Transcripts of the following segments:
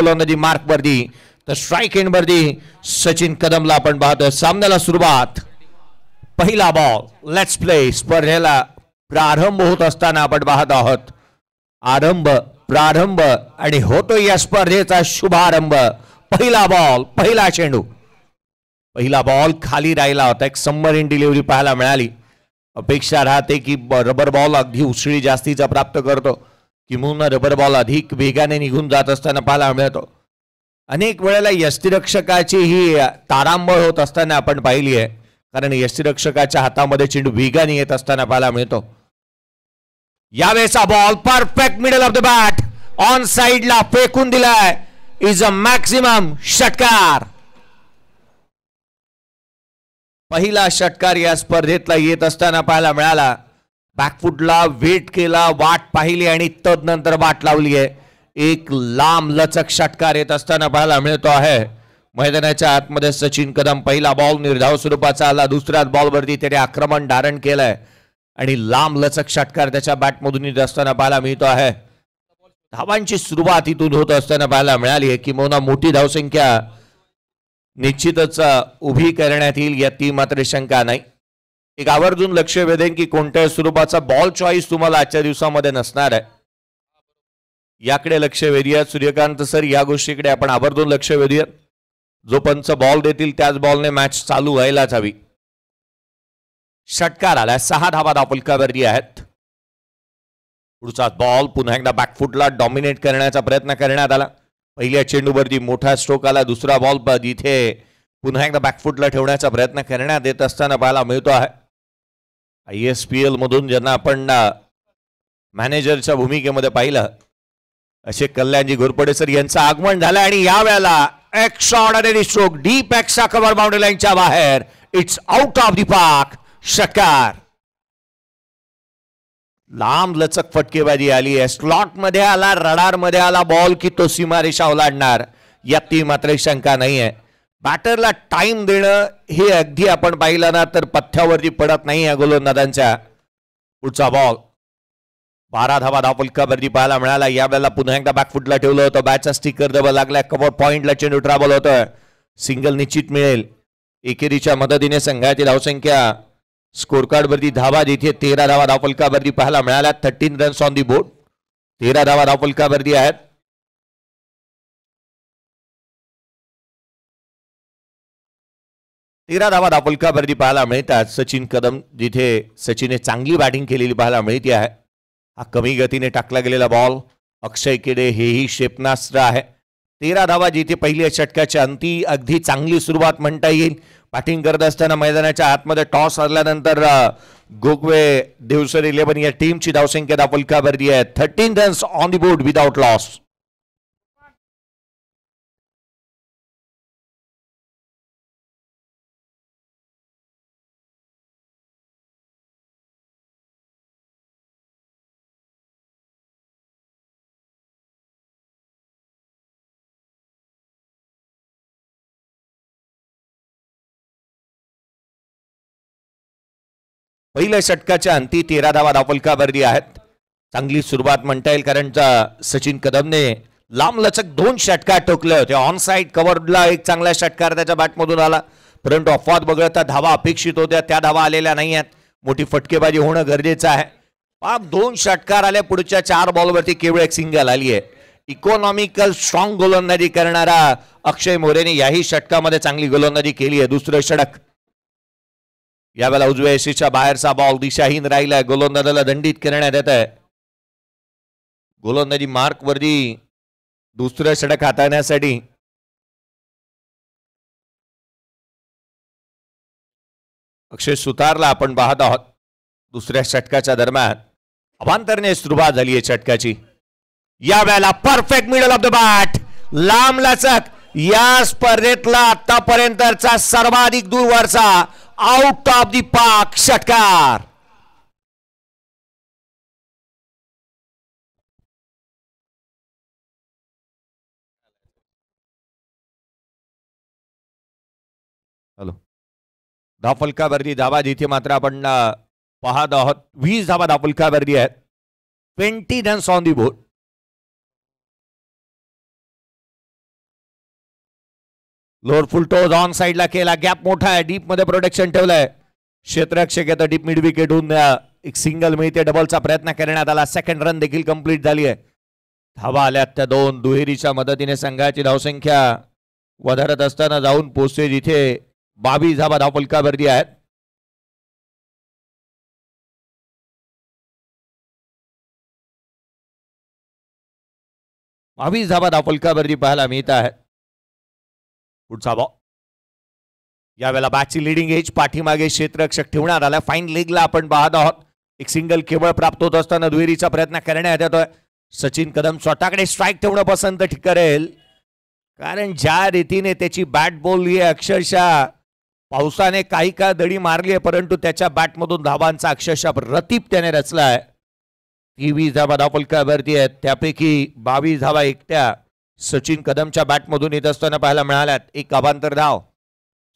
गोलंदाजी मार्क वरती तर स्ट्राइक एंड वरती सचिन कदमला आपण पाहतोय. सामन्याला सुरुवात. पहिला बॉल. Let's play. स्पर्धेला प्रारंभ होत असताना आपण पाहत आहोत. प्रारंभ आणि होतो या स्पर्धेचा शुभारंभ. पहिला बॉल, पहिला चेंडू. पहिला बॉल खाली राहिला होता. एक सबमरीन डिलिव्हरी पाहायला मिळाली. अपेक्षा राहते की रबर बॉल अगदी उसळी जास्तीचा प्राप्त करतो, किंवा रबर बॉल अधिक वेगाने निघून जात असताना पाहायला मिळतो. अनेक वेळेला यष्टिरक्षकाची ही तारांबळ होत असताना आपण पाहिली आहे, कारण यष्टिरक्षकाच्या हातामध्ये चेंडू वेगाने येत असताना पाहायला मिळतो. यावेळेचा ball perfect middle of the bat, on साइडला फेकून दिलाय. इज अ मॅक्सिमम षटकार. पहिला षटकार या स्पर्धेतला येत असताना पाहायला मिळाला. बॅकफुटला वेट केला, वाट पाहिली आणि तदनंतर वाट लावली आहे. एक लांब लचक षटकार येत असताना पाहायला मिळतो आहे. मैदानाच्या आतमध्ये सचिन कदम. पहिला बॉल निर्धाव स्वरूपाचा आला. दुसऱ्याच बॉलवरती त्याने आक्रमण धारण केलंय आणि लांब लचक षटकार त्याच्या बॅटमधून येत असताना पाहायला मिळतो आहे. धावांची सुरुवात इथून होत असताना पाहायला मिळाली आहे. किंवा मोठी धावसंख्या निश्चितच उभी करण्यात येईल यात मात्र शंका नाही. एक आवर्जून लक्ष वेधेन की कोणत्या स्वरूपाचा बॉल चॉईस तुम्हाला आजच्या दिवसामध्ये नसणार आहे, याकडे लक्ष वेधूया. सूर्यकांत सर, या गोष्टीकडे आपण आवर्जून लक्ष वेधूया. जो पंच बॉल देतील त्याच बॉलने मॅच चालू व्हायलाच हवी. षटकार आला. 6 धावा धावफलकावरती आहेत. पुढचा बॉल पुन्हा एकदा बॅकफुटला डॉमिनेट करण्याचा प्रयत्न करण्यात आला. पहिल्या चेंडूवरती मोठा स्ट्रोक आला. दुसरा बॉल इथे पुन्हा एकदा बॅकफुटला ठेवण्याचा प्रयत्न करण्यात येत असताना पाहायला मिळतो आहे. ISPL मधून ज्यांना आपण मॅनेजरच्या भूमिकेमध्ये पाहिलं असे कल्याणजी घोरपडे सर यांचं आगमन झालं आणि यावेळेला extraordinary stroke deep extra cover boundary लाईनच्या बाहेर. It's out of the park. षटकार. लांब लचक फटकेबाजी आली आहे. स्लॉट मध्ये आला, रडार मध्ये आला बॉल की तो सीमारेषा ओलांडणार यात मात्र शंका नाही आहे. बॅटरला टाइम देणं हे अगदी आपण पाहिलं ना तर पथ्यावरती पडत नाही या गोलंदाजांच्या. पुढचा बॉल. 12 धावा धावफलकावरती पाहायला मिळाला. यावेळेला पुन्हा एकदा बॅकफुटला ठेवलं होतं. बॅटचा स्टिकर दबा लागला. कव्हर पॉइंटला चेंडू ट्रॅव्हल होतोय. सिंगल निश्चित मिळेल. एकेरीच्या मदतीने संघाची धावसंख्या स्कोर कार्ड वरती धावा जिथे 13 धावा धावफलकावरती पाहायला मिळाल्या. 13 रन्स ऑन दी बोर्ड. 13 धावा धावफलकावरती आहेत. धावा धावफलकावरती पाहायला मिळतात. सचिन कदम जिथे सचिनने चांगली बॅटिंग केलेली पाहायला मिळते आहे. हा कमी गतीने टाकला गेलेला बॉल. अक्षय केडे हेही क्षेपणास्त्र आहे. 13 धावा जिथे पहिल्या षटकाच्या अंती अगदी चांगली सुरुवात म्हणता येईल. बॅटिंग करत असताना मैदानाच्या आतमध्ये टॉस हरल्यानंतर गोगवे देवसर 11 या टीमची धावसंख्या धावफलकावरती आहे. 13 runs on the board without loss. पहिल्या षटकाच्या अंती 13 धावा धावफलकावरती आहेत. चांगली सुरुवात म्हणता येईल, कारण सचिन कदमने लांब लचक 2 षटकार ठोकले होते. ऑन साइड कव्हरला एक चांगला षटकार त्याच्या बॅटमधून आला, परंतु अपवाद वगळता धावा अपेक्षित होत्या त्या धावा आलेल्या नाही आहेत. मोठी फटकेबाजी होणं गरजेचं आहे. 2 षटकार आले. पुढच्या 4 बॉलवरती केवळ एक सिंगल आली आहे. इकॉनॉमिकल स्ट्रॉंग गोलंदाजी करणारा अक्षय मोरेने याही षटकामध्ये चांगली गोलंदाजी केली आहे. दुसरं षटक. यावेळेला उजव्या यशीच्या बाहेरचा बॉल दिशाहीन राहिलाय. गोलंदाजाला दंडित करण्यात येत आहे. गोलंदाजी मार्क वरती दुसरं षटक हाताळण्यासाठी अक्षय सुतारला आपण पाहत आहोत. दुसऱ्या षटकाच्या दरम्यान अवांतरने सुरुवात झाली आहे षटकाची. यावेळेला perfect middle of the bat, लांब लचक. या स्पर्धेतला आतापर्यंतचा सर्वाधिक दूरवरचा आउट ऑफ द पार्क षटकार. हॅलो. धावफलकावरती धावा जिथे मात्र आपण पाहत आहोत 20 धावा धावफलकावरती आहेत. 20 runs on the board. Lower full toes on साइडला केला, गॅप मोठा आहे, डीप मध्ये प्रोटेक्शन ठेवलंय. क्षेत्ररक्षक येतं, डीप मिड विकेट होऊन एक सिंगल मिळते. डबलचा प्रयत्न करण्यात आला, सेकंड रन देखील कंप्लीट झाली आहे. धावा आल्यात त्या दोन. दुहेरीच्या मदतीने संघाची धावसंख्या वधारत असताना जाऊन पोहोचते जिथे 22 धावा धावफलकावरती आहेत. धावा धावफलकावरती पाहायला मिळत आहेत. पुढचा बॉल, यावेळेला बॅटची लिडिंग एज, पाठीमागे क्षेत्ररक्षक ठेवण्यात आला. फाईन लेगला आपण पाहत आहोत. एक सिंगल केवळ प्राप्त होत असताना दुहेरीचा प्रयत्न करण्यात येतोय. सचिन कदम स्वतःकडे स्ट्राईक ठेवणं पसंत करेल, कारण ज्या रीतीने त्याची बॅट बोलली आहे, अक्षरशः पावसाने काही काळ दडी मारली आहे, परंतु त्याच्या बॅटमधून धावांचा अक्षरशः रतीप त्याने रचला आहे. 23 धावा धावफलकावरती आहेत, त्यापैकी 22 धावा एकट्या सचिन कदमच्या बॅटमधून येत असताना पाहायला मिळाल्यात. एक अवांतर धाव.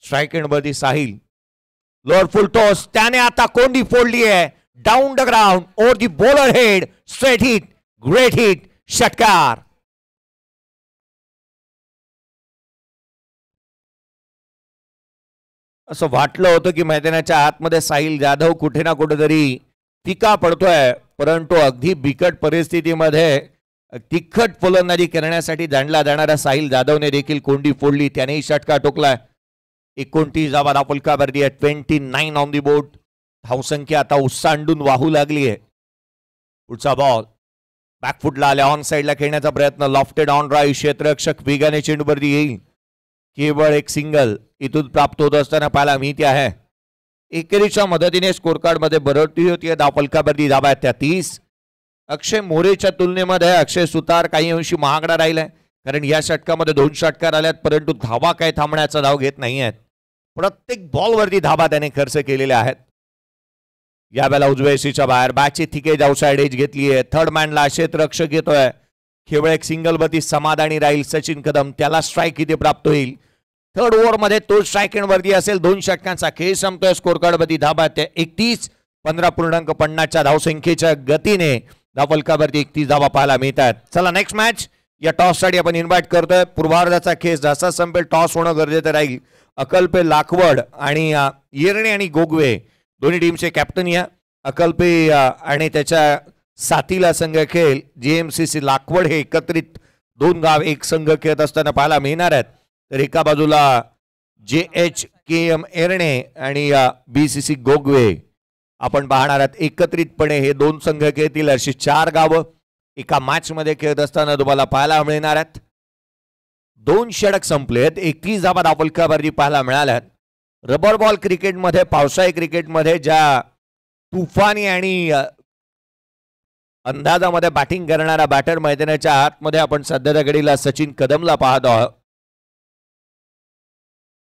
स्ट्राईक एंड वरती साहिल. लोअर फुल टॉस, त्याने आता कोंडी फोडली आहे. Down the ground over the bowler head, straight hit, great hit, षटकार. असं वाटलं होतं की मैदानाच्या आतमध्ये साहिल जाधव कुठे ना कुठेतरी फिका पडतोय, परंतु अगदी बिकट परिस्थितीमध्ये तिखट फलंदाजी करण्यासाठी जाणला जाणारा साहिल जाधवने देखील कोंडी फोडली. त्यानेही षटकार ठोकलाय. 29 धावा धावफलकावरती आहे. 29 ऑन दी बोर्ड. धावसंख्या आता उत्सांडून वाहू लागली आहे. पुढचा बॉल बॅकफुटला आल्या, ऑन साइडला खेळण्याचा प्रयत्न, लॉफ्टेड ऑन ड्राईव्ह. क्षेत्ररक्षक वेगाने चेंडूवरती येईल. केवळ एक सिंगल इथून प्राप्त होत असताना पाहायला मिळते आहे. एकेरीच्या मदतीने स्कोर कार्ड मध्ये बरोबरी होती. धावफलकावरती धावा आहेत त्या 30. अक्षय मोरेच्या तुलनेमध्ये अक्षय सुतार काही अंशी महागडा राहिलाय, कारण या षटकामध्ये 2 षटकार आल्यात, परंतु धावा काही थांबण्याचा धाव घेत नाही आहेत. प्रत्येक बॉलवरती धावा त्याने खर्च केलेल्या आहेत. यावेळेला उजव्या एसीच्या बाहेर बॅटची थिकेज आउटसाइड एज घेतली आहे. थर्ड मॅनला क्षेत्ररक्षक येतोय. केवळ एक सिंगल वरती समाधानी राहील सचिन कदम. त्याला स्ट्राईक किती प्राप्त होईल. थर्ड ओव्हर मध्ये तो स्ट्राईक एंड वरती असेल. 2 षटकांचा खेळ संपतोय. स्कोर कार्ड वरती धावा त्या 31. 15.50 धावसंख्येच्या गतीने धावफलकावरती 31 धावा पाहायला मिळतात. चला नेक्स्ट मॅच या टॉस साठी आपण इन्व्हाइट करतोय. पूर्वार्धाचा खेळ जसा संपेल टॉस होणं गरजेचं राहील. अकल्पे लाखवड आणि येरणे आणि गोगवे दोन्ही टीमचे कॅप्टन या. अकल्पे आणि त्याच्या साथीला संघ खेळ JMCC लाखवड हे एकत्रित 2 गाव एक संघ खेळत असताना पाहायला मिळणार आहेत. तर एका बाजूला JHKM एरणे आणि BCC गोगवे आपण पाहणार आहात. एकत्रितपणे हे 2 संघ खेळतील. अशी 4 गावं एका मॅच मध्ये खेळत असताना तुम्हाला पाहायला मिळणार आहेत. 2 षटक संपलेत. 31 धावा धावफलकावरती पाहायला मिळाल्यात. रबर बॉल क्रिकेटमध्ये, पावसाळी क्रिकेटमध्ये ज्या तुफानी आणि अंदाजामध्ये बॅटिंग करणारा बॅटर मैदानाच्या आतमध्ये आपण सध्याच्या घडीला सचिन कदमला पाहत आहोत.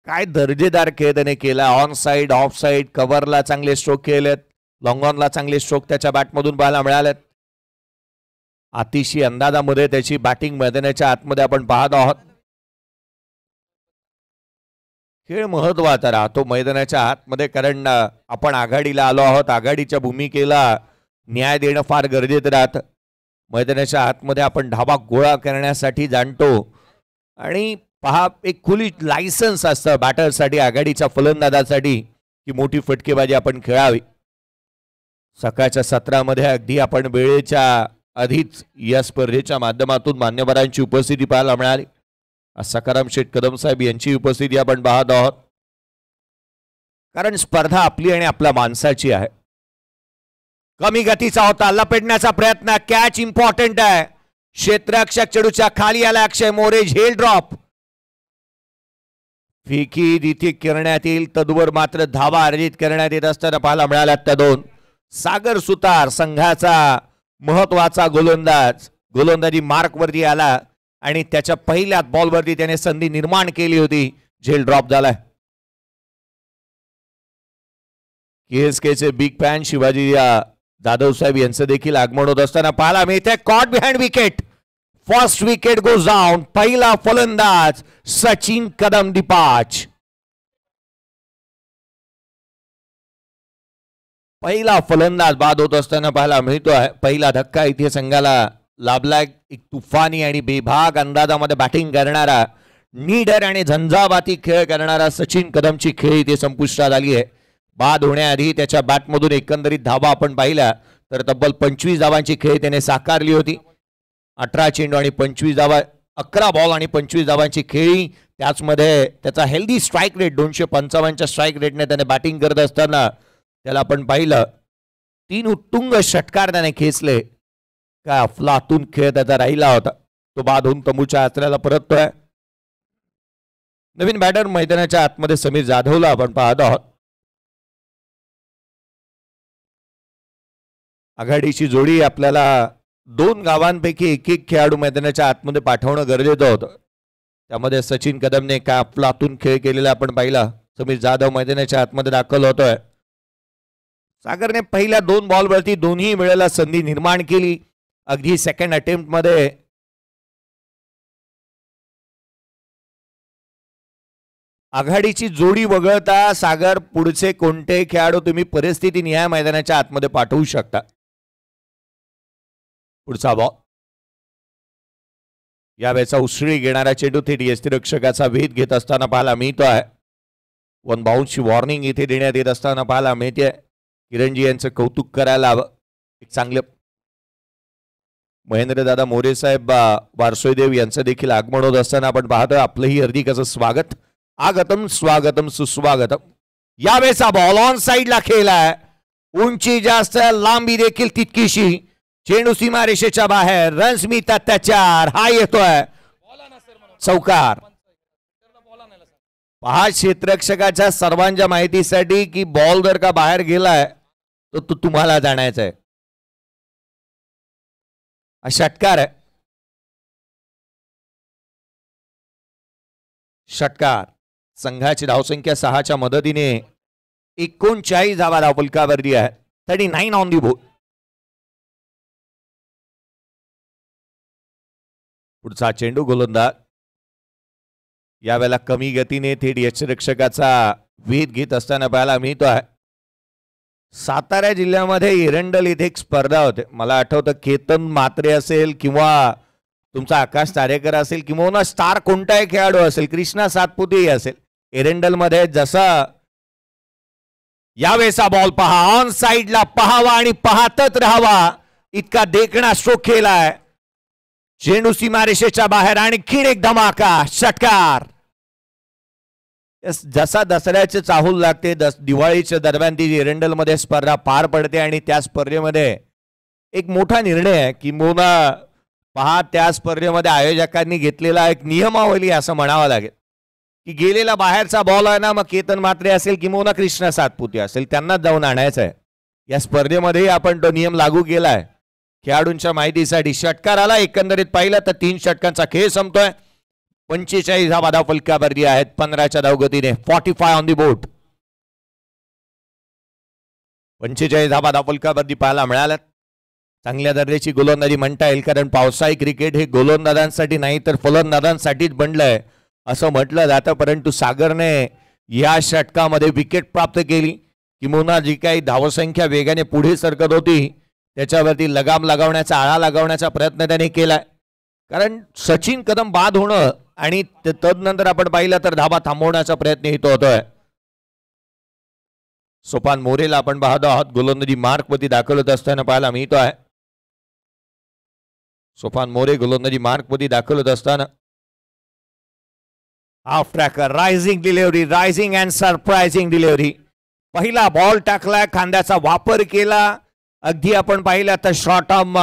काय दर्जेदार खेळ त्याने केला. ऑन साइड, ऑफ साइड, कव्हरला चांगले स्ट्रोक केलेत. लॉंग ऑनला चांगले स्ट्रोक त्याच्या बॅटमधून पाहायला मिळालेत. अतिशय अंदाजामध्ये त्याची बॅटिंग मैदानाच्या आतमध्ये आपण पाहत आहोत. खेळ महत्वाचा राहतो मैदानाच्या आतमध्ये, कारण आपण आघाडीला आलो आहोत. आघाडीच्या भूमिकेला न्याय देणं फार गरजेचं राहतं. मैदानाच्या आतमध्ये आपण धावा गोळा करण्यासाठी जाणतो आणि पहा एक खुली लायसन्स असतं बॅटरसाठी, आघाडीच्या फलंदाजासाठी की मोठी फटकेबाजी आपण खेळावी. सकाळच्या सत्रामध्ये अगदी आपण वेळेच्या आधीच या स्पर्धेच्या माध्यमातून मान्यवरांची उपस्थिती पाहायला मिळाली. सकाराम शेठ कदम साहेब यांची उपस्थिती आपण पाहत आहोत, कारण स्पर्धा आपली आणि आपल्या माणसाची आहे. कमी गतीचा होता, लपेटण्याचा प्रयत्न, कॅच इम्पॉर्टंट आहे. क्षेत्ररक्षक चेडूच्या खाली आला अक्षय मोरे. झेल ड्रॉप, फेकी तिथे करण्यात येईल. तदवर मात्र धावा अर्जित करण्यात येत असताना पाहायला मिळाल्या त्या 2. सागर सुतार संघाचा महत्वाचा गोलंदाज गोलंदाजी मार्क वरती आला आणि त्याच्या पहिल्या बॉलवरती त्याने संधी निर्माण केली होती. झेल ड्रॉप झालाय. KSKचे बिग फॅन शिवाजी जाधव साहेब यांचं देखील आगमन होत असताना पाहायला मिळते. Caught behind wicket. First wicket goes down. पहिला फलंदाज सचिन कदम दिपाच. पहिला फलंदाज बाद होत असताना पाहायला मिळतोय. पहिला धक्का इथे संघाला लाभलाय. एक तुफानी आणि बेभाग अंदाजामध्ये बॅटिंग करणारा निडर आणि झंझावाती खेळ करणारा सचिन कदमची खेळी ते संपुष्टात आली आहे. बाद होण्याआधी त्याच्या बॅटमधून एकंदरीत धावा आपण पाहिल्या तर तब्बल 25 धावांची खेळी त्याने साकारली होती. 18 चेंडू आणि 25 धावा, 11 बॉल आणि 25 धावांची खेळी. त्याचमध्ये त्याचा हेल्दी स्ट्राईक रेट 255च्या स्ट्राईक रेटने त्याने बॅटिंग करत असताना त्याला आपण पाहिलं 3 उत्तुंग षटकार त्याने खेचले. काय अफलातून खेळ त्याचा राहिला होता. तो बाद होऊन तंबूच्या आचऱ्याला परततोय. नवीन बॅटर मैदानाच्या आतमध्ये समीर जाधवला आपण पाहत आहोत. आघाडीची जोडी आपल्याला 2 गावांपैकी एक खेळाडू मैदानाच्या आतमध्ये पाठवणं गरजेचं होतं. त्यामध्ये सचिन कदमने काय अफलातून खेळ केलेला आपण पाहिला. समीर जाधव मैदानाच्या आतमध्ये दाखल होतोय. सागरने पहिल्या 2 बॉलवरती दोन्ही वेळेला संधी निर्माण केली. अगदी सेकंड अटेम्प्ट मध्ये आघाडीची जोडी वगळता सागर पुढचे कोणते खेळाडू तुम्ही परिस्थिती निहाय मैदानाच्या आतमध्ये पाठवू शकता. पुढचा बॉल यावेळेचा उसळी घेणारा चेंडू थेट यष्टिरक्षकाचा वेध घेत असताना पाहायला मिळतोय. 1 बाउन्सची वॉर्निंग इथे देण्यात येत असताना पाहायला मिळते. किरणजी यांचं कौतुक करायला हवं. एक चांगले महेंद्रदादा मोरे साहेब वारसोईदेव यांचं देखील आगमन होत असताना आपण पाहतोय. आपलंही हार्दिक स्वागत. आगतम स्वागतम सुस्वागतम. यावेळेचा बॉल ऑन साइडला खेळलाय. उंची जास्त, लांबी देखील तितकीशी. चेंडू सीमा रेषेच्या बाहेर. रन्स मिळतात त्याच्यावर. हा येतोय चौकार. पहा क्षेत्ररक्षकाच्या सर्वांच्या माहितीसाठी की बॉल जर का बाहेर गेलाय तर तो तुम्हाला जाणायचा आहे. षटकार आहे. षटकार. संघाची धावसंख्या 6च्या मदतीने 39 धावा धावफलकावरती आहे. 39 ऑन दी बोर्ड. पुढचा चेंडू गोलंदाज यावेळेला कमी गतीने थेट यष्टिरक्षकाचा वेध घेत असताना पाहायला मिळतोय. सातारा जिल्ह्यामध्ये एरंडल इथे एक स्पर्धा होते. मला आठवतं केतन म्हात्रे असेल किंवा तुमचा आकाश तारेकर असेल किंवा स्टार कोणताही खेळाडू असेल, कृष्णा सातपुते असेल, एरंडल मध्ये जसा यावेळेचा बॉल पहा. ऑन साइडला पहावा आणि पाहतच राहावा इतका देखणा स्ट्रोक केलाय. चेंडू सीमारेषेच्या बाहेर. आणखीन एक धमाका. षटकार. जसा दसऱ्याचे चाहूल लागते दिवाळीच्या दरम्यान ती एरंडल मध्ये स्पर्धा पार पडते आणि त्या स्पर्धेमध्ये एक मोठा निर्णय आहे की मोना पहा त्या स्पर्धेमध्ये आयोजकांनी घेतलेला एक नियमावली असं म्हणावं लागेल की गेलेला बाहेरचा बॉल आहे ना, मग केतन म्हात्रे असेल किंवा कृष्णा सातपुते असेल त्यांनाच जाऊन आणायचं आहे. या स्पर्धेमध्ये आपण तो नियम लागू केलाय. खेळाडूंच्या माहितीसाठी षटकार आला. एकंदरीत पाहिलं तर 3 षटकांचा खेळ संपतोय. 45 धावा धावफलकावरती आहेत 15च्या धावगतीने. 45 ऑन दी बोर्ड. 45 धावा धावफलकावरती पाहायला मिळाल्यात. चांगल्या दर्जाची गोलंदाजी म्हणता येईल, कारण पावसाळी क्रिकेट हे गोलंदाजांसाठी नाही तर फलंदाजांसाठीच बनलंय असं म्हटलं जातं. परंतु सागरने या षटकामध्ये विकेट प्राप्त केली. किंवा जी काही धावसंख्या वेगाने पुढे सरकत होती त्याच्यावरती लगाम लगावण्याचा, आळा लगावण्याचा प्रयत्न त्याने केलाय. कारण सचिन कदम बाद होणं आणि तदनंतर आपण पाहिलं तर धाबा थांबवण्याचा प्रयत्न इथं होतोय. सोपान मोरेला आपण पाहतो आहोत. गोलंदाजी मार्कवरती दाखल होत असताना पाहायला मिळतोय. सोपान मोरे गोलंदाजी मार्कवरती दाखल होत असताना half tracker, rising delivery, rising and surprising delivery. पहिला बॉल टाकलाय, खांद्याचा वापर केला. अगदी आपण पाहिलं तर शॉर्ट आर्म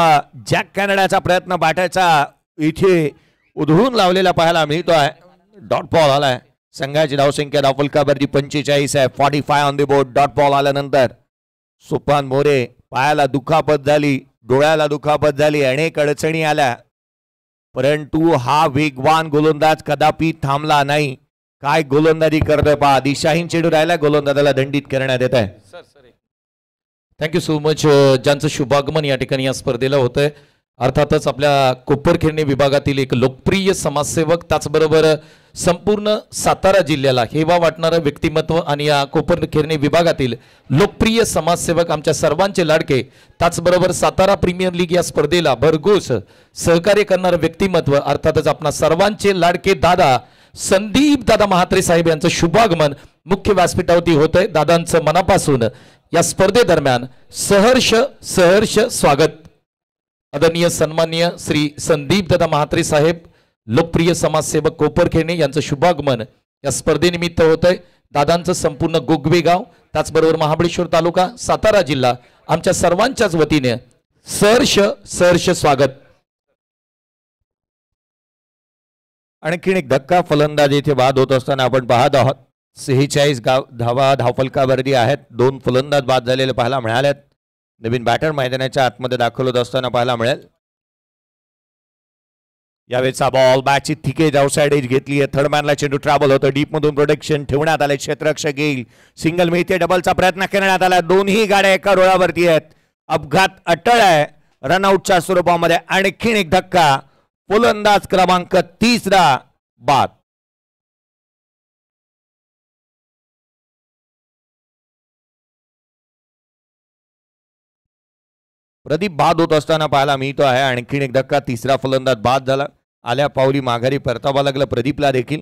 जॅक कॅनडाचा प्रयत्न बॅटरचा इथे उधळून लावलेला पाहायला मिळतोय. डॉट बॉल आलाय. संघाची धावसंख्या धावफलकावरती 45 आहे. 45 on the board. Dot ball आल्यानंतर सोपान मोरे पायाला दुखापत झाली, डोळ्याला दुखापत झाली, अनेक अडचणी आल्या, परंतु हा वेगवान गोलंदाज कदापि थांबला नाही. काय गोलंदाजी करतोय पहा. दिशाहीन चेंडू राहिला, गोलंदाजाला दंडित करण्यात येत आहे. Thank you so much. ज्यांचं शुभागमन या ठिकाणी या स्पर्धेला होतंय अर्थातच आपल्या कोपरखिरणे विभागातील एक लोकप्रिय समाजसेवक, त्याचबरोबर संपूर्ण सातारा जिल्ह्याला हेवा वाटणारं व्यक्तिमत्व आणि या कोपरखिरणे विभागातील लोकप्रिय समाजसेवक, आमच्या सर्वांचे लाडके, त्याचबरोबर सातारा प्रीमियर लीग या स्पर्धेला भरघोस सहकार्य करणारं व्यक्तिमत्व, अर्थातच आपणा सर्वांचे लाडके दादा संदीप दादा महात्रे साहेब यांचं शुभागमन मुख्य व्यासपीठावरती होतंय. दादांचं मनापासून या स्पर्धेदरम्यान सहर्ष सहर्ष स्वागत. आदरणीय सन्माननीय श्री संदीप दादा महात्रे साहेब लोकप्रिय समाजसेवक कोपरखेडणे यांचं शुभागमन या स्पर्धेनिमित्त होतंय. दादांचं संपूर्ण गोगवे गाव त्याचबरोबर महाबळेश्वर तालुका सातारा जिल्हा आमच्या सर्वांच्याच वतीने सहर्ष सहर्ष स्वागत. आणखीन एक धक्का फलंदाज इथे बाद होत असताना आपण पाहत आहोत. 46 धावा धावफलकावरती आहेत. 2 फलंदाज बाद झालेले पाहायला मिळालेत. नवीन बॅटर मैदानाच्या आतमध्ये दाखल होत असताना पाहायला मिळेल. यावेळेचा बॉल बॅटची थिके आउटसाइड एज घेतली आहे. थर्ड मॅनला चेंडू ट्रॅव्हल होतं. डीप मधून प्रोटेक्शन ठेवण्यात आले. क्षेत्ररक्षक येईल. सिंगल मिळते. डबलचा प्रयत्न करण्यात आला. दोन्ही गाड्या एका रुळावरती आहेत. अपघात अटळ आहे रनआउटच्या स्वरूपामध्ये. आणखीन एक धक्का. फलंदाज क्रमांक 30 बाद. प्रदीप बाद होत असताना पाहायला मिळतो आहे. आणखीन एक धक्का. तिसरा फलंदाज बाद झाला. आल्या पावली माघारी परतावा लागला प्रदीपला देखील.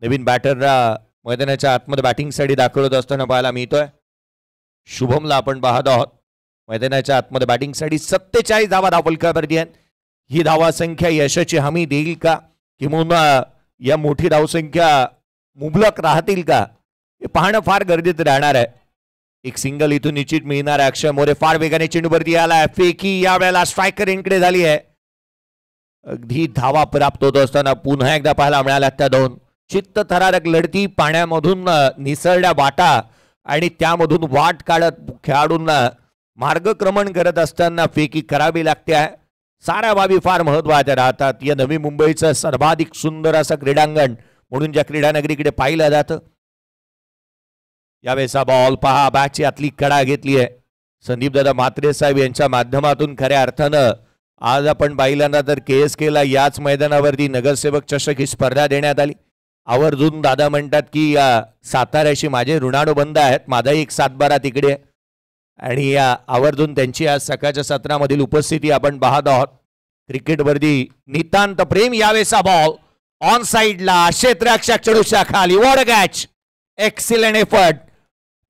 नवीन बॅटरला मैदानाच्या आतमध्ये बॅटिंगसाठी दाखल होत असताना पाहायला मिळतोय. शुभमला आपण पाहत आहोत मैदानाच्या आतमध्ये बॅटिंगसाठी. 47 धावा धावफलकावरती आहेत. ही धावा संख्या यशाची हमी देईल का किंवा या मोठी धावसंख्या मुबलक राहतील का हे पाहणं फार गरजेचं राहणार आहे. एक सिंगल इथून निश्चित मिळणार आहे. अक्षय मोरे फार वेगाने चेंडूवरती आलाय. फेकी यावेळेला स्ट्रायकर इकडे झाली आहे. अगदी धावा प्राप्त होत असताना पुन्हा एकदा पाहायला मिळाल्या त्या 2 चित्तथरारक लढती. पाण्यामधून निसरड्या वाटा आणि त्यामधून वाट काढत खेळाडूंना मार्गक्रमण करत असताना फेकी करावी लागते आहे. साऱ्या बाबी फार महत्त्वाच्या राहतात. या नवी मुंबईचं सर्वाधिक सुंदर असं क्रीडांगण म्हणून ज्या क्रीडानगरीकडे पाहिलं जातं. यावेळेचा बॉल पहा. बॅटची आतली कडा घेतली आहे संदीप दादा म्हात्रे साहेब यांच्या माध्यमातून. खऱ्या अर्थानं आज आपण पाहिल्यानंतर तर KSKला याच मैदानावरती नगरसेवक चषक ही स्पर्धा देण्यात आली. आवर्जून दादा म्हणतात की साताऱ्याशी माझे ऋणानुबंध आहेत. माझाही एक 7-12 तिकडे आहे आणि या आवर्जून त्यांची आज सकाळच्या सत्रामधील उपस्थिती आपण पाहत आहोत. क्रिकेटवरती नितांत प्रेम. यावेळेचा बॉल ऑन साइडला क्षेत्ररक्षक चेंडूच्या खाली. What a catch. Excellent effort.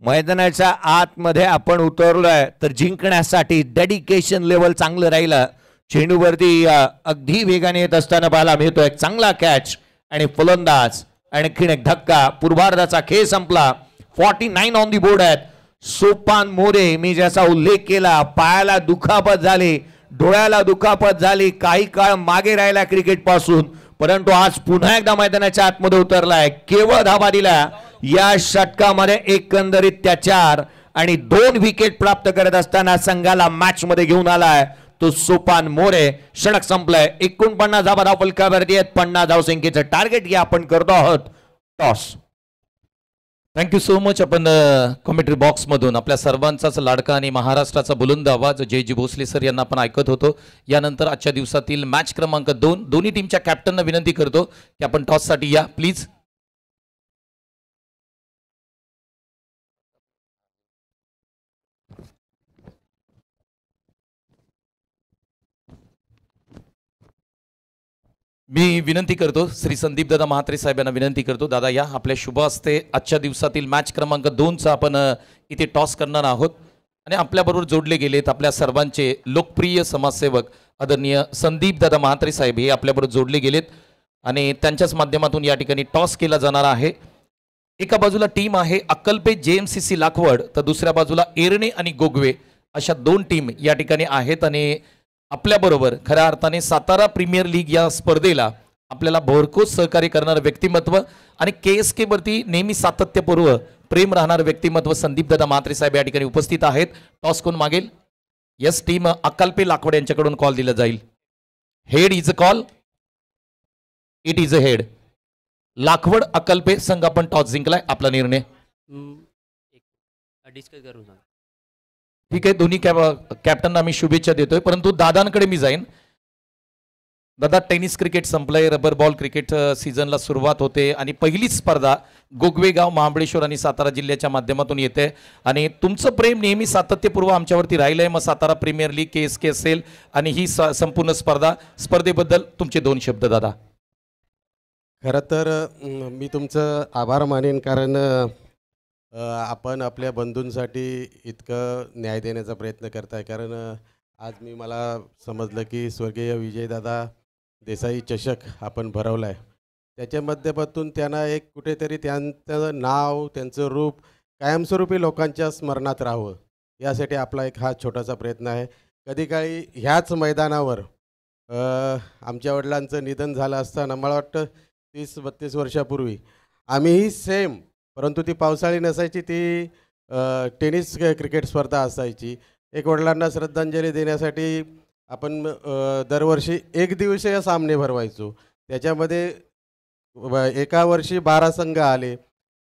मैदानाच्या आतमध्ये आपण उतरलोय तर जिंकण्यासाठी डेडिकेशन लेवल चांगलं राहिलं. चेंडूवरती अगदी वेगाने येत असताना पाहायला मिळतो एक चांगला कॅच आणि फलंदाज. आणखीन एक धक्का. पूर्वार्धाचा खेळ संपला. 49 ऑन दी बोर्ड आहेत. सोपान मोरे मी ज्याचा उल्लेख केला. पायाला दुखापत झाली. डोळ्याला दुखापत झाली. काही काळ मागे राहिला क्रिकेट पासून परंतु आज पुन्हा एकदा मैदानाच्या आतमध्ये उतरलाय. केवळ धावा दिला. या षटकामध्ये एकंदरीत त्या 4 आणि 2 विकेट प्राप्त करत असताना संघाला मॅच मध्ये घेऊन आलाय तो सोपान मोरे. षटक संपलंय. 49 धावा धावफलकावरती आहेत. 50 धावसंख्येचं टार्गेट या आपण करतो आहोत. टॉस. Thank you so much. आपण कॉमेंट्री बॉक्स मधून आपल्या सर्वांचाच लाडका आणि महाराष्ट्राचा बुलंद आवाज जयजी भोसले सर यांना आपण ऐकत होतो. यानंतर आजच्या दिवसातील मॅच क्रमांक 2 दोन्ही टीमच्या कॅप्टनना विनंती करतो की आपण टॉस साठी या प्लीज. मी विनंती करतो श्री संदीप दादा महात्रे साहेब यांना विनंती करतो. दादा या आपल्या शुभ हस्ते आजच्या दिवसातील मॅच क्रमांक 2चा आपण इथे टॉस करणार आहोत. आणि आपल्याबरोबर जोडले गेलेत आपल्या सर्वांचे लोकप्रिय समाजसेवक आदरणीय संदीप दादा महात्रे साहेब हे आपल्याबरोबर जोडले गेलेत आणि त्यांच्याच माध्यमातून या ठिकाणी टॉस केला जाणार आहे. एका बाजूला टीम आहे अक्कलपे JMCC लाखवड तर दुसऱ्या बाजूला एरणे आणि गोगवे अशा 2 टीम या ठिकाणी आहेत. आणि आपल्याबरोबर खऱ्या अर्थाने सातारा प्रीमियर लीग या स्पर्धेला आपल्याला भरघोस सहकार्य करणारं व्यक्तिमत्व आणि KSK वरती नेहमी सातत्यपूर्व प्रेम राहणारं व्यक्तिमत्व संदीप दादा म्हात्रे साहेब या ठिकाणी उपस्थित आहेत. टॉस कोण मागेल. यस टीम अक्कलपे लाखवड यांच्याकडून कॉल दिला जाईल. Head is a call. It is a head. लाखवड अक्कलपे संघ आपण टॉस जिंकलाय. आपला निर्णय डिस्कस करू. ठीक आहे. दोन्ही कॅप्टनना मी शुभेच्छा देतोय परंतु दादांकडे मी जाईन. दादा टेनिस क्रिकेट संपलंय. रबर बॉल क्रिकेट सीझनला सुरुवात होते आणि पहिलीच स्पर्धा गोगवेगाव महाबळेश्वर आणि सातारा जिल्ह्याच्या माध्यमातून येते आणि तुमचं प्रेम नेहमी सातत्यपूर्व आमच्यावरती राहिलंय. मग सातारा प्रीमियर लीग KSK असेल आणि ही संपूर्ण स्पर्धेबद्दल तुमचे 2 शब्द दादा. खरं तर मी तुमचं आभार मानेन, कारण आपण आपल्या बंधूंसाठी इतकं न्याय देण्याचा प्रयत्न करताय. कारण आज मला समजलं की स्वर्गीय विजयदादा देसाई चषक आपण भरवला आहे. त्याच्या माध्यमातून त्यांना एक कुठेतरी त्यांचं नाव, त्यांचं रूप कायमस्वरूपी लोकांच्या स्मरणात राहावं, यासाठी आपला एक हा छोटासा प्रयत्न आहे. कधीकाळी ह्याच मैदानावर आमच्या वडिलांचं निधन झालं असताना मला वाटतं 30-32 वर्षापूर्वी आम्हीही सेम, परंतु ती पावसाळी नसायची, ती टेनिस क्रिकेट स्पर्धा असायची. एक वडिलांना श्रद्धांजली देण्यासाठी आपण दरवर्षी एकदिवसीय सामने भरवायचो. त्याच्यामध्ये एका वर्षी 12 संघ आले,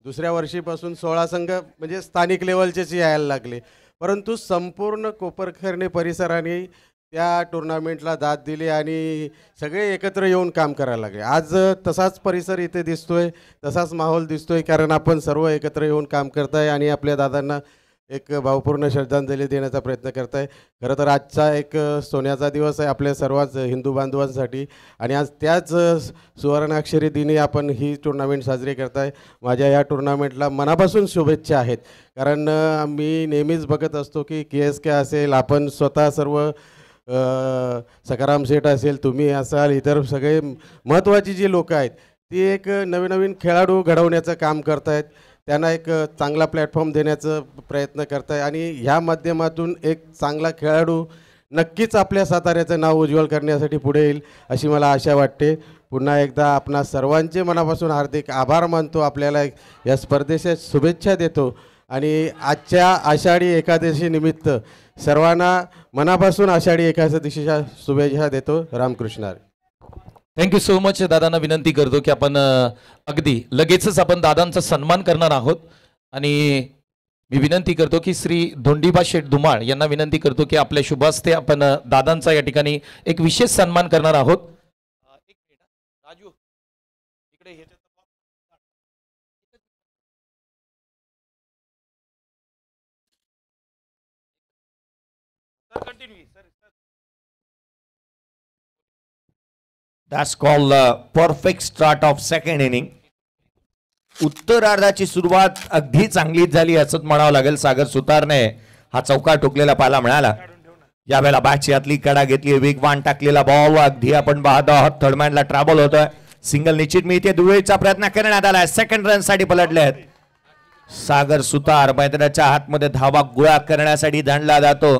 दुसऱ्या वर्षीपासून 16 संघ म्हणजे स्थानिक लेवलचेच यायला लागले. परंतु संपूर्ण कोपरखैरणे परिसराने त्या टुर्नामेंटला दाद दिली आणि सगळे एकत्र येऊन काम करायला लागले. आज तसाच परिसर इथे दिसतोय, तसाच माहोल दिसतोय, कारण आपण सर्व एकत्र येऊन काम करताय आणि आपल्या दादांना एक भावपूर्ण श्रद्धांजली देण्याचा प्रयत्न करताय. खरं तर आजचा एक सोन्याचा दिवस आहे आपल्या सर्वच हिंदू बांधवांसाठी, आणि आज त्याच सुवर्णाक्षरी दिनी आपण ही टुर्नामेंट साजरी करताय. माझ्या या टुर्नामेंटला मनापासून शुभेच्छा आहेत, कारण मी नेहमीच बघत असतो की KSK असेल, आपण स्वतः सर्व सखाराम शेठ असेल, तुम्ही असाल, इतर सगळे महत्त्वाची जी लोकं आहेत ती एक नवीन खेळाडू घडवण्याचं काम करतायत, त्यांना एक चांगला प्लॅटफॉर्म देण्याचा प्रयत्न करताय आणि ह्या माध्यमातून एक चांगला खेळाडू नक्कीच आपल्या साताऱ्याचं नाव उज्ज्वल करण्यासाठी पुढे येईल अशी मला आशा वाटते. पुन्हा एकदा आपणा सर्वांचे मनापासून हार्दिक आभार मानतो, आपल्याला या स्पर्धेच्या शुभेच्छा देतो आणि आजच्या आषाढी एकादशी निमित्त सर्वांना मनापासून आषाढी एकादशीच्या शुभेच्छा देतो. Ramakrishna Hari. Thank you so much. दादांना विनंती करतो की आपण अगदी लगेचच आपण दादांचा सन्मान करणार आहोत आणि मी विनंती करतो की श्री धोंडीबा शेठ धुमाळ यांना विनंती करतो की आपल्या शुभास्ते आपण दादांचा या ठिकाणी एक विशेष सन्मान करणार आहोत. एक मिनिट राजू, इकडे That's called the perfect start of second inning. उत्तरार्धाची सुरुवात अगदी चांगलीच झाली असंच म्हणावं लागेल. सागर सुतारने हा चौका ठोकलेला पाहायला मिळाला. यावेळेला बॅटची आतली कडा घेतली, वेगवान टाकलेला बॉल अगदी आपण पाहतो आहोत. थर्डमॅनला ट्रॅबल होतोय, सिंगल निश्चित मिळते. दुहेरीचा प्रयत्न करण्यात आला, सेकंड रन साठी पलटले आहेत. सागर सुतार मैदानाच्या हातमध्ये धावा गोळा करण्यासाठी धांडला जातो.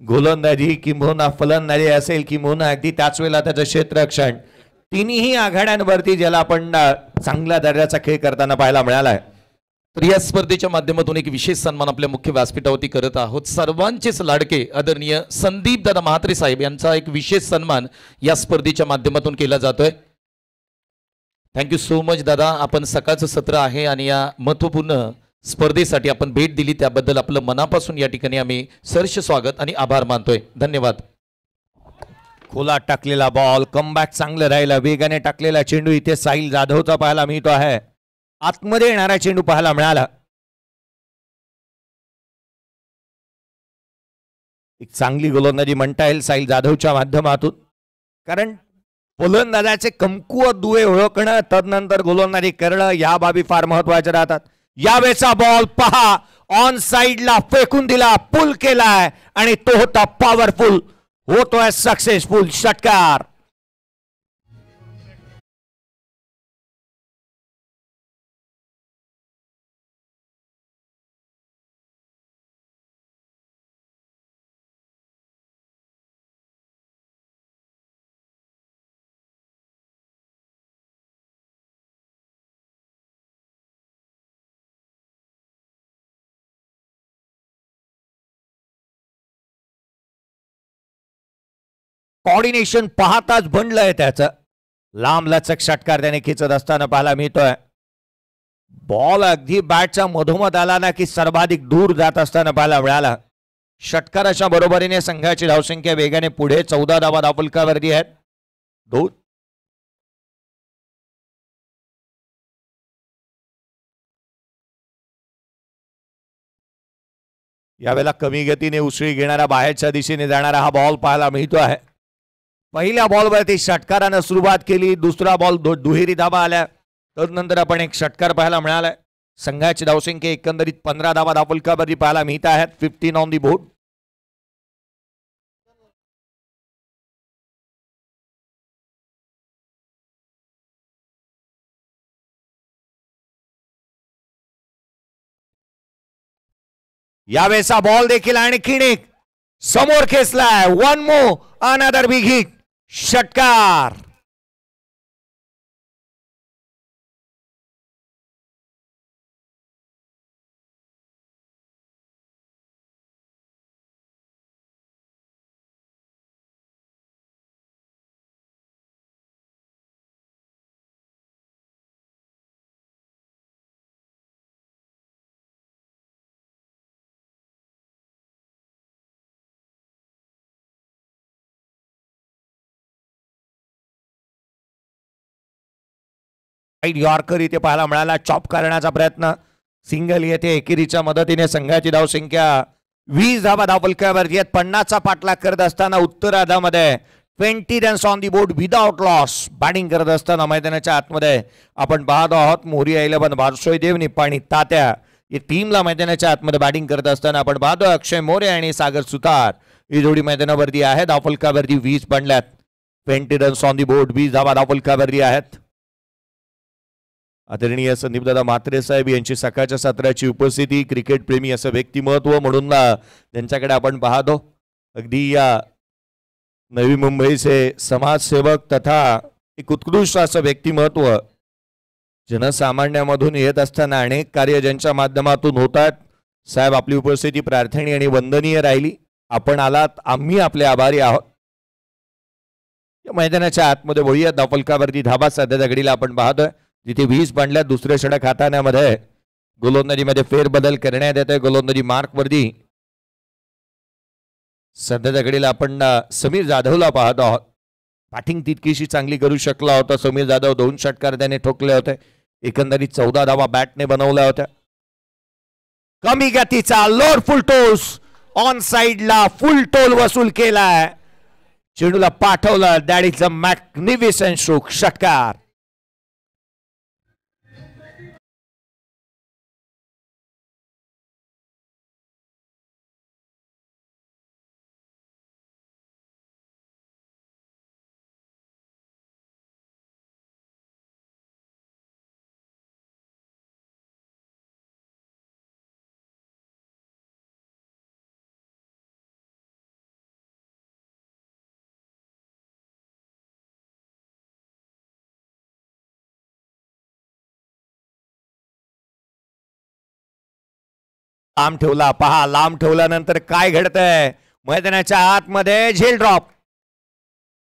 गोलंदाजी किंबहुना फलंदाजी असेल किंबहुना अगदी त्याच वेळेला त्याचं क्षेत्ररक्षण, तिन्ही आघाड्यांवरती ज्याला आपण चांगल्या दर्जाचा खेळ करताना पाहायला मिळाला आहे. तर या स्पर्धेच्या माध्यमातून एक विशेष सन्मान आपल्या मुख्य व्यासपीठावरती करत आहोत. सर्वांचेच लाडके आदरणीय संदीप दादा म्हात्रे साहेब यांचा एक विशेष सन्मान या स्पर्धेच्या माध्यमातून केला जातोय. थँक्यू सो मच दादा. आपण सकाळचं सत्र आहे आणि या महत्त्वपूर्ण स्पर्धेसाठी आपण भेट दिली त्याबद्दल आपलं मनापासून या ठिकाणी आम्ही सहर्ष स्वागत आणि आभार मानतोय. धन्यवाद. खोला टाकलेला बॉल, कमबॅक चांगलं राहिलं. वेगाने टाकलेला चेंडू इथे साहिल जाधवचा पाहायला मिळतो आहे. आतमध्ये येणारा चेंडू पाहायला मिळाला. एक चांगली गोलंदाजी म्हणता येईल साहिल जाधवच्या माध्यमातून, कारण गोलंदाजाचे कमकुवत दुवे ओळखणं, तदनंतर गोलंदाजी करणं, या बाबी फार महत्वाच्या राहतात. यावेळेचा बॉल पहा, ऑन साइडला फेकून दिला, पुल केलाय आणि तो होता पॉवरफुल, होतोय सक्सेसफुल षटकार. कॉर्डिनेशन पाहताच बनलंय त्याचं. लांब लचक षटकार त्याने खेचत असताना पाहायला मिळतोय. बॉल अगदी बॅटच्या मधोमध आला ना की सर्वाधिक दूर जात असताना पाहायला मिळाला. षटकाराच्या बरोबरीने संघाची धावसंख्या वेगाने पुढे 14 धावा धावफलकावरती आहेत. दोन यावेळेला कमी गतीने उसळी घेणारा बाहेरच्या दिशेने जाणारा हा बॉल पाहायला मिळतो आहे. पहिल्या बॉलवरती षटकारानं सुरुवात केली, दुसरा बॉल दुहेरी धाबा आल्या, तदनंतर आपण एक षटकार पाहायला मिळालाय. संघाची धावसंख्या एकंदरीत 15 धावा धावफलकावरती पाहायला मिळत आहेत. 15 ऑन दी बोर्ड. यावेळेचा बॉल देखील आणखीन एक समोर खेचलाय. One more another big hit. षटकार. यॉर्कर इथे पाहायला मिळाला. चॉप करण्याचा प्रयत्न. सिंगल येथे एकेरीच्या मदतीने संघाची धावसंख्या 20 धावा धावफलकावरती आहेत. 50चा पाठलाग करत असताना उत्तरार्धामध्ये 20 runs on the board without loss. Batting करत असताना मैदानाच्या आतमध्ये आपण पाहत आहोत मोरिया 11 बारसोई देव निप्पाणी तात्या या टीमला मैदानाच्या आतमध्ये बॅटिंग करत असताना आपण पाहतो अक्षय मोरे आणि सागर सुतार ही जोडी मैदानावरती आहे. धावफलकावरती 20 बनल्यात. 20 रन्स ऑन दी बोर्ड. 20 धावा धावफलकावरती आहेत. आदरणीय संदीपदादा म्हात्रे साहेब यांची सकाळच्या सत्राची उपस्थिती, क्रिकेट प्रेमी असं व्यक्तिमत्व म्हणून त्यांच्याकडे आपण पाहतो. अगदी या नवी मुंबईचे समाजसेवक तथा एक उत्कृष्ट असं व्यक्तिमत्व जनसामान्यामधून येत असताना अनेक कार्य ज्यांच्या माध्यमातून होतात. साहेब आपली उपस्थिती प्रार्थनीय आणि वंदनीय राहिली. आपण आलात, आम्ही आपले आभारी आहोत. या मैदानाच्या आतमध्ये वळूया. धावफलकावरती धाबा सध्या दगडीला आपण पाहतोय जिथे 20 बनल्या. दुसऱ्या षटक हाताळण्यामध्ये गोलंदाजीमध्ये फेरबदल करण्यात येत आहे. गोलंदाजी मार्क वरती सध्या दगडीला आपण समीर जाधवला पाहत आहोत. बॅटिंग तितकीशी चांगली करू शकला होता समीर जाधव. 2 षटकार त्याने ठोकले होते. एकंदरीत 14 धावा बॅटने बनवल्या होत्या. कमी गतीचा लोड फुल टोस ऑन साइडला फुल टोल वसूल केलाय. चेंडूला पाठवलं. That is a magnificent stroke. षटकार. लांब ठेवला. पहा लांब ठेवल्यानंतर काय घडतंय मैदानाच्या आतमध्ये. झेल ड्रॉप.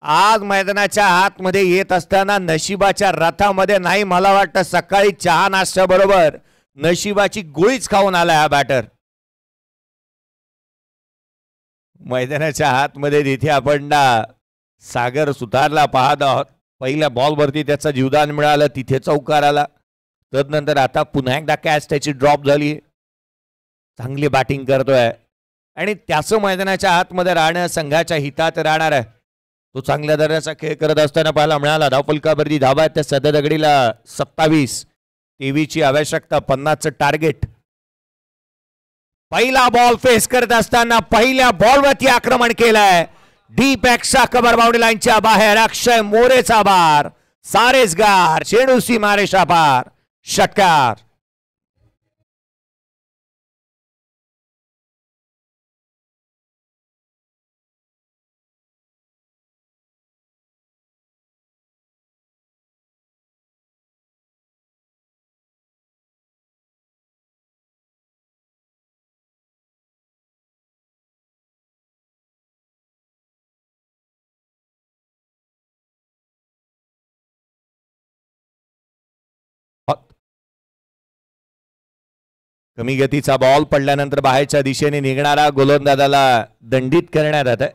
आज मैदानाच्या आतमध्ये येत असताना नशिबाच्या रथामध्ये नाही, मला वाटतं सकाळी चहा नाश्त्या बरोबर नशिबाची गोळीच खाऊन आला हा बॅटर. मैदानाच्या आतमध्ये तिथे आपण सागर सुतारला पाहत आहोत. पहिल्या बॉलवरती त्याचं जीवदान मिळालं, तिथे चौकार आला. तदनंतर आता पुन्हा एकदा कॅच त्याची ड्रॉप झाली. चांगली बॅटिंग करतोय आणि त्याचं मैदानाच्या आतमध्ये राहणं संघाच्या हितात राहणार आहे. तो चांगल्या दर्जाचा खेळ करत असताना पाहायला मिळाला. धावफलकावरती धाबा आहेत त्या सध्या दगडीला 27. 23ची आवश्यकता. 50चं टार्गेट. पहिला बॉल फेस करत असताना पहिल्या बॉलवरती आक्रमण केलंय. डीप एक्स्ट्रा कव्हर बाउंड्री लाईनच्या बाहेर अक्षय मोरेचा बार. सारेसगार चेंडू सीमारेषा पार. षटकार. कमी गतीचा बॉल पडल्यानंतर बाहेरच्या दिशेने निघणारा गोलंदाजाला दंडित करण्यात येत आहे.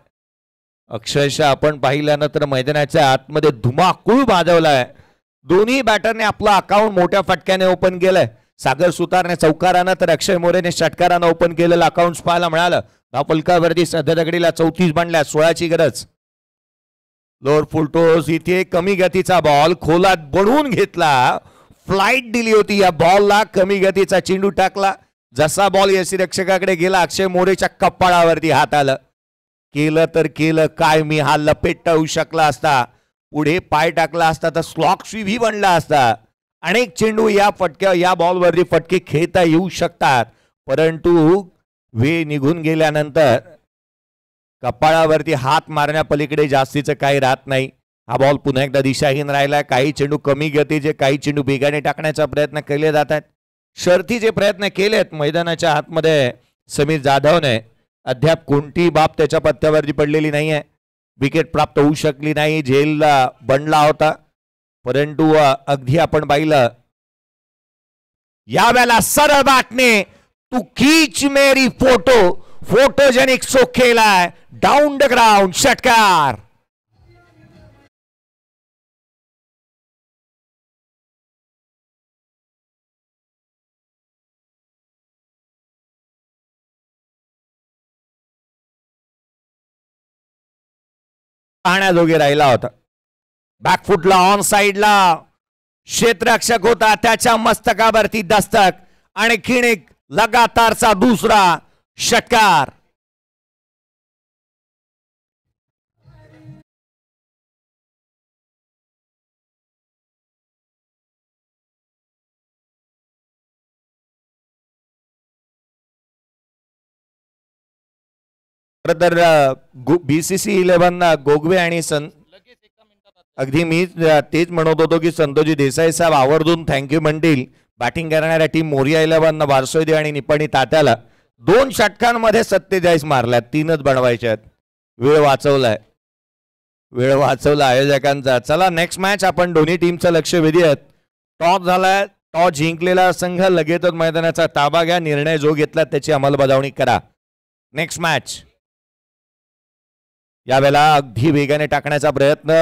अक्षरशः आपण पाहिल्यानंतर मैदानाच्या आतमध्ये धुमाकूळ वाजवलाय. दोन्ही बॅटरने आपलं अकाउंट मोठ्या फटक्याने ओपन केलंय. सागर सुतारने चौकारानं तर अक्षय मोरेने षटकारानं ओपन केलेलं अकाउंट पाहायला मिळालं. धावफलकावरती सध्या दगडीला 34 बनल्या. 16ची गरज. लोअर फुलटोस इथे कमी गतीचा बॉल खोलात बनवून घेतला, फ्लाइट दिली होती या बॉलला, कमी गतीचा चेंडू टाकला, जसा बॉल यष्टीरक्षकाकडे गेला अक्षय मोरेच्या कपाळावरती हात आलं. केलं तर केलं काय, मी हा लपेट होऊ शकला असता, पुढे पाय टाकला असता तर स्लॉक स्वीप बनला असता. अनेक चेंडू या बॉलवरती फटके खेळता येऊ शकतात, परंतु वेळ निघून गेल्यानंतर कपाळावरती हात मारण्या पलीकडे जास्तीचं काही राहत नाही. हा बॉल पुन्हा एकदा दिशाहीन राहिला. काही चेंडू कमी गतीचे, काही चेंडू वेगाने टाकण्याचा प्रयत्न केले जातात. शर्थीचे प्रयत्न केलेत मैदानाच्या आतमध्ये समीर जाधवने, अद्याप कोणतीही बाब त्याच्या पत्त्यावरती पडलेली नाहीये. विकेट प्राप्त होऊ शकली नाही, झेलला बनला होता, परंतु अगदी आपण पाहिलं यावेळेला सरळ बाटने तू खीच मेरी फोटो, फोटोजेनिक शो खेळाय, डाऊन द ग्राउंड, षटकार. पाहण्याजोगे राहिला होता. बॅकफुटला ऑन साइडला क्षेत्ररक्षक होता, त्याच्या मस्तकावरती दस्तक, आणखीन एक लगातारचा दुसरा षटकार. तर BCC 11 गोगवे आणि अगदी मी तेच म्हणत होतो की संतोषजी देसाई साहेब आवर्जून थँक्यू म्हणतील. बॅटिंग करणाऱ्या टीम मोरिया 11 वारसोदी आणि निपाणी तात्याला 2 षटकांमध्ये 47 मारल्यात, 3च बनवायच्यात. वेळ वाचवला आयोजकांचा. चला नेक्स्ट मॅच आपण दोन्ही टीमचं लक्ष वेधूयात. टॉस झालाय, टॉस जिंकलेला संघ लगेचच मैदानाचा ताबा घ्या, निर्णय जो घेतला त्याची अंमलबजावणी करा. नेक्स्ट मॅच यावेळेला अगदी वेगाने टाकण्याचा प्रयत्न,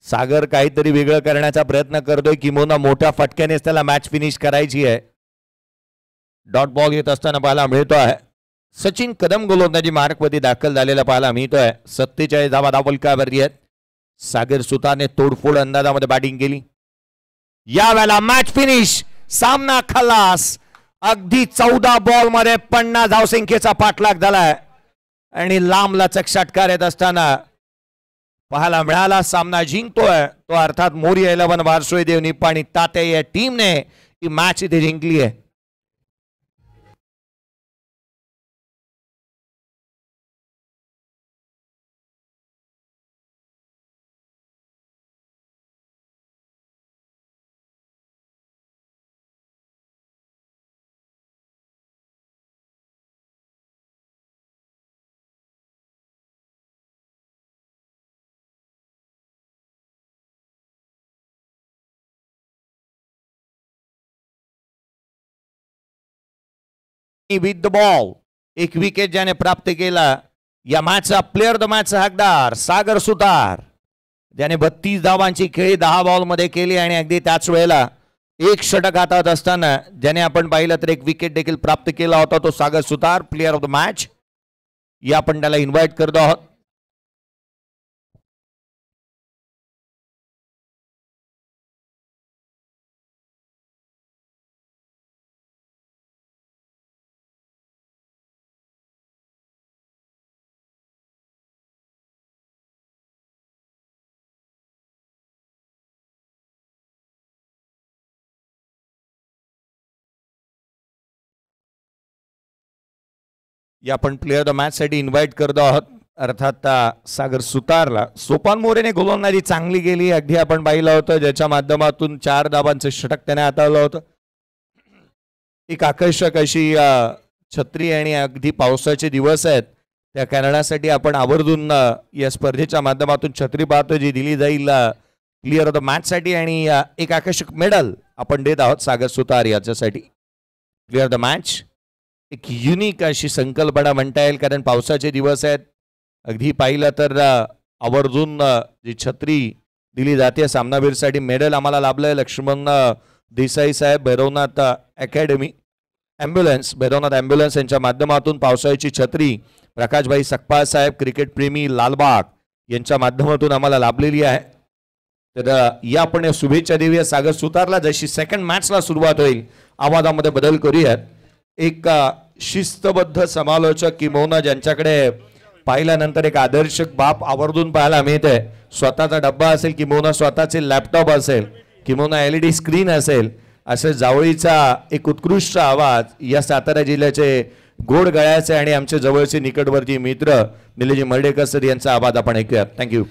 सागर काहीतरी वेगळं करण्याचा प्रयत्न करतोय, किंवा मोठ्या फटक्यानेच त्याला मॅच फिनिश करायची आहे. डॉट बॉल येत असताना पाहायला मिळतोय. सचिन कदम गोलंदाजी मार्कवरती दाखल झालेला पाहायला मिळतोय. 47 धावा धावफलकावरती आहेत. सागर सुतारने तोडफोड अंदाजामध्ये बॅटिंग केली. यावेळेला मॅच फिनिश, सामना खलास. अगदी 14 बॉल मध्ये 50 धावसंख्येचा पाठलाग झालाय आणि लांब लचक षटकार येत असताना पाहायला मिळाला. सामना जिंकतोय तो अर्थात मोरिया 11 वारसोई देव निपाणी तात्या या टीमने ही मॅच इथे जिंकली आहे. विथ द बॉल एक विकेट ज्याने प्राप्त केला. या मॅचचा प्लेअर द मॅचचा हकदार सागर सुतार, ज्याने 32 धावांची खेळी 10 बॉल मध्ये केली आणि अगदी त्याच वेळेला एक षटक हातात असताना ज्याने आपण पाहिलं तर एक विकेट देखील प्राप्त केला होता, तो सागर सुतार प्लेअर ऑफ द मॅच. या आपण त्याला इन्व्हाइट करतो आहोत. या आपण प्लेअर द मॅच साठी इन्व्हाइट करतो आहोत अर्थात सागर सुतारला. सोपान मोरेने गोलंदाजी चांगली केली, अगदी आपण पाहिलं होतं, ज्याच्या माध्यमातून 4 धावांचं षटक त्याने हाताळलं होतं. एक आकर्षक अशी छत्री आणि अगदी पावसाचे दिवस आहेत त्या कारणासाठी आपण आवर्जून या स्पर्धेच्या माध्यमातून छत्री पाहतो जी दिली जाईल प्लेअर ऑफ द मॅच साठी, आणि एक आकर्षक मेडल आपण देत आहोत सागर सुतार याच्यासाठी. प्लेअर ऑफ द मॅच एक युनिक अशी संकल्पना म्हणता येईल, कारण पावसाचे दिवस आहेत. अगदी पाहिलं तर आवर्जून जी छत्री दिली जाते सामनावीरसाठी मेडल आम्हाला लाभलंय. लक्ष्मण देसाई साहेब, Bhairavnath academy ambulance, Bhairavnath ambulance यांच्या माध्यमातून पावसाळ्याची छत्री प्रकाशभाई सकपाळ साहेब, क्रिकेट प्रेमी लालबाग यांच्या माध्यमातून आम्हाला लाभलेली आहे. तर या आपण शुभेच्छा देऊया सागर सुतारला. जशी सेकंड मॅचला सुरुवात होईल आवाजामध्ये बदल करूयात. एक शिस्तबद्ध समालोचक किंबहुना ज्यांच्याकडे पाहिल्यानंतर एक आदर्श बाप आवर्जून पाहायला मिळते. स्वतःचा डब्बा असेल किंबहुना स्वतःचे लॅपटॉप असेल किंबहुना LED स्क्रीन असेल, असे जावळीचा एक उत्कृष्ट आवाज या सातारा जिल्ह्याचे गोड गळ्याचे आणि आमचे जवळचे निकटवर्ती मित्र निलेजी मर्डेकर सर यांचा आवाज आपण ऐकूयात. थँक्यू.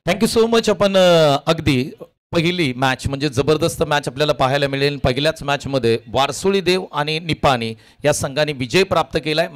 Thank you so much. आपण अगदी पहिली मॅच म्हणजे जबरदस्त मॅच आपल्याला पाहायला मिळेल. पहिल्याच मॅचमध्ये वारसोळी देव आणि निपाणी या संघाने विजय प्राप्त केलाय.